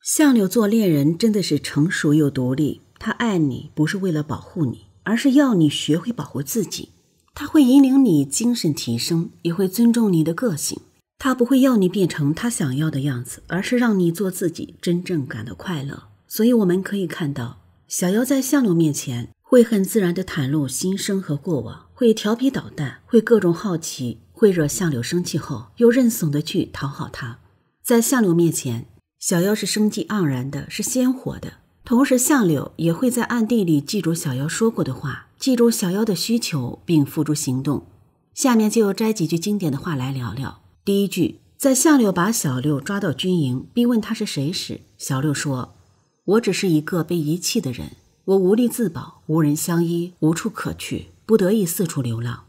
相柳做恋人真的是成熟又独立，他爱你不是为了保护你，而是要你学会保护自己。他会引领你精神提升，也会尊重你的个性。他不会要你变成他想要的样子，而是让你做自己，真正感到快乐。所以我们可以看到，小妖在相柳面前会很自然地袒露心声和过往，会调皮捣蛋，会各种好奇，会惹相柳生气后又认怂地去讨好他。在相柳面前，小妖是生机盎然的，是鲜活的。同时相柳也会在暗地里记住小妖说过的话，记住小妖的需求，并付诸行动。下面就摘几句经典的话来聊聊。第一句，在相柳把小六抓到军营并问他是谁时，小六说，我只是一个被遗弃的人，我无力自保，无人相依，无处可去，不得已四处流浪。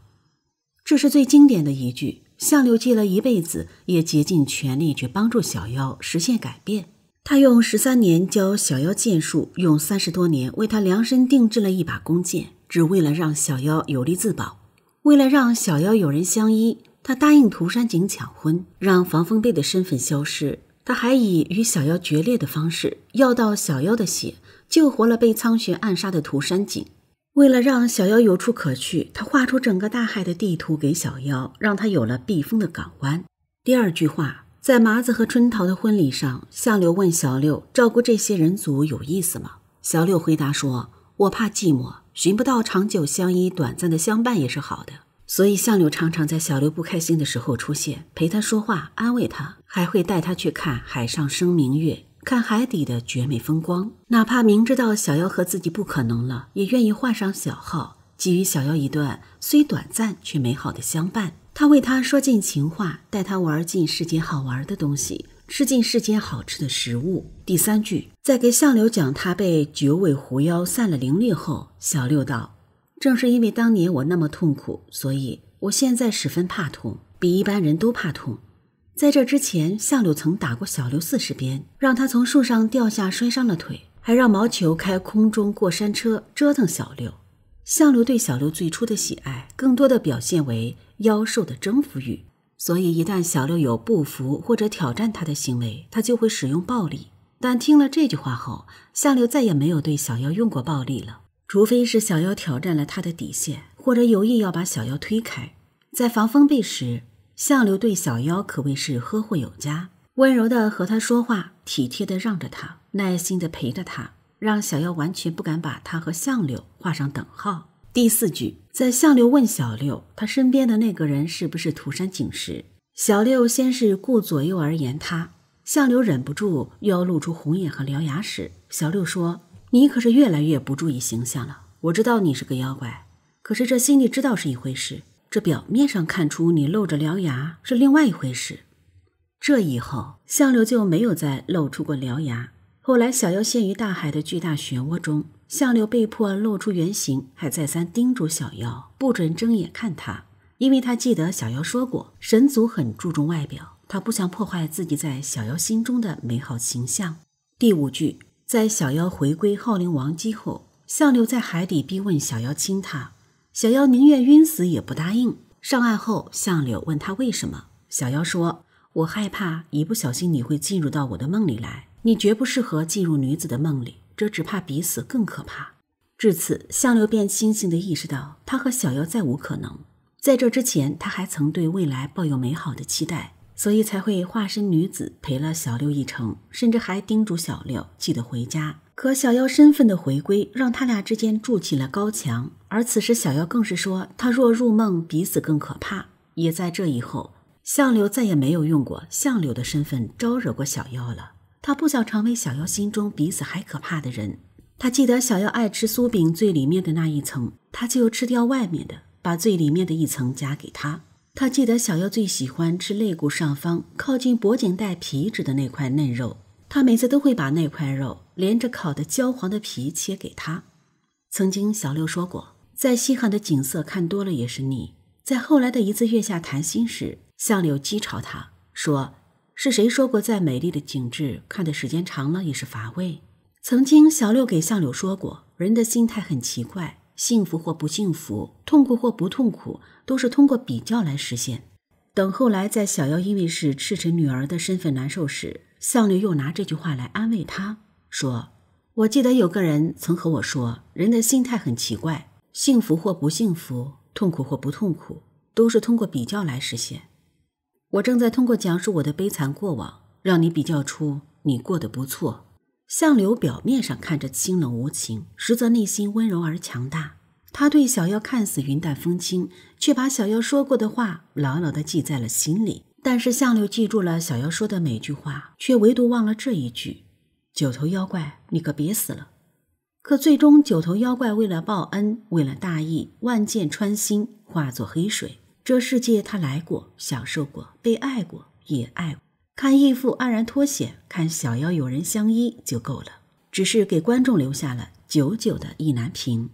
这是最经典的一句，相柳记了一辈子，也竭尽全力去帮助小妖实现改变。他用13年教小妖剑术，用30多年为他量身定制了一把弓箭，只为了让小妖有力自保。为了让小妖有人相依，他答应涂山璟抢婚，让防风背的身份消失。他还以与小妖决裂的方式要到小妖的血，救活了被苍玄暗杀的涂山璟。为了让小妖有处可去，他画出整个大海的地图给小妖，让他有了避风的港湾。第二句话，在麻子和春桃的婚礼上，相柳问小六照顾这些人族有意思吗？小六回答说，我怕寂寞，寻不到长久相依，短暂的相伴也是好的。所以相柳常常在小六不开心的时候出现，陪他说话，安慰他，还会带他去看海上生明月，看海底的绝美风光。哪怕明知道小妖和自己不可能了，也愿意换上小号，给予小妖一段虽短暂却美好的相伴。他为他说尽情话，带他玩尽世间好玩的东西，吃尽世间好吃的食物。第三句，在给相柳讲他被9尾狐妖散了灵力后，小六道，正是因为当年我那么痛苦，所以我现在十分怕痛，比一般人都怕痛。在这之前，相柳曾打过小六40鞭，让他从树上掉下摔伤了腿，还让毛球开空中过山车折腾小六。相柳对小六最初的喜爱，更多的表现为妖兽的征服欲，所以一旦小六有不服或者挑战他的行为，他就会使用暴力。但听了这句话后，相柳再也没有对小妖用过暴力了，除非是小妖挑战了他的底线，或者有意要把小妖推开。在防风背时，相柳对小妖可谓是呵护有加，温柔地和他说话，体贴地让着他，耐心地陪着他，让小妖完全不敢把他和相柳画上等号。第四句，在相柳问小六他身边的那个人是不是涂山璟时，小六先是顾左右而言他，相柳忍不住又要露出红眼和獠牙时，小六说，你可是越来越不注意形象了，我知道你是个妖怪，可是这心里知道是一回事，这表面上看出你露着獠牙是另外一回事。这以后相柳就没有再露出过獠牙。后来小妖陷于大海的巨大漩涡中，相柳被迫露出原形，还再三叮嘱小妖不准睁眼看他，因为他记得小妖说过，神族很注重外表，他不想破坏自己在小妖心中的美好形象。第五句，在小妖回归浩灵王姬后，相柳在海底逼问小妖亲他，小妖宁愿晕死也不答应。上岸后，相柳问他为什么，小妖说，我害怕一不小心你会进入到我的梦里来，你绝不适合进入女子的梦里，这只怕比死更可怕。至此，相柳便清醒地意识到他和小妖再无可能。在这之前，他还曾对未来抱有美好的期待，所以才会化身女子陪了小六一程，甚至还叮嘱小六记得回家。可小妖身份的回归让他俩之间筑起了高墙，而此时小妖更是说他若入梦比死更可怕。也在这以后，相柳再也没有用过相柳的身份招惹过小妖了。他不想成为小妖心中比死还可怕的人。他记得小妖爱吃酥饼最里面的那一层，他就吃掉外面的，把最里面的一层夹给他。他记得小妖最喜欢吃肋骨上方靠近脖颈带皮质的那块嫩肉，他每次都会把那块肉连着烤得焦黄的皮切给他。曾经小六说过，在稀罕的景色看多了也是腻。在后来的一次月下谈心时，相柳讥嘲他说，是谁说过在美丽的景致看的时间长了也是乏味。曾经小六给相柳说过，人的心态很奇怪，幸福或不幸福，痛苦或不痛苦，都是通过比较来实现。等后来在小妖因为是赤尘女儿的身份难受时，相柳又拿这句话来安慰他，说：我记得有个人曾和我说，人的心态很奇怪，幸福或不幸福，痛苦或不痛苦，都是通过比较来实现。我正在通过讲述我的悲惨过往，让你比较出你过得不错。相柳表面上看着清冷无情，实则内心温柔而强大。他对小妖看似云淡风轻，却把小妖说过的话牢牢地记在了心里。但是相柳记住了小妖说的每句话，却唯独忘了这一句：九头妖怪，你可别死了。可最终九头妖怪为了报恩，为了大义，万箭穿心，化作黑水。这世界他来过，享受过，被爱过，也爱过。看义父安然脱险，看小妖有人相依就够了，只是给观众留下了久久的意难平。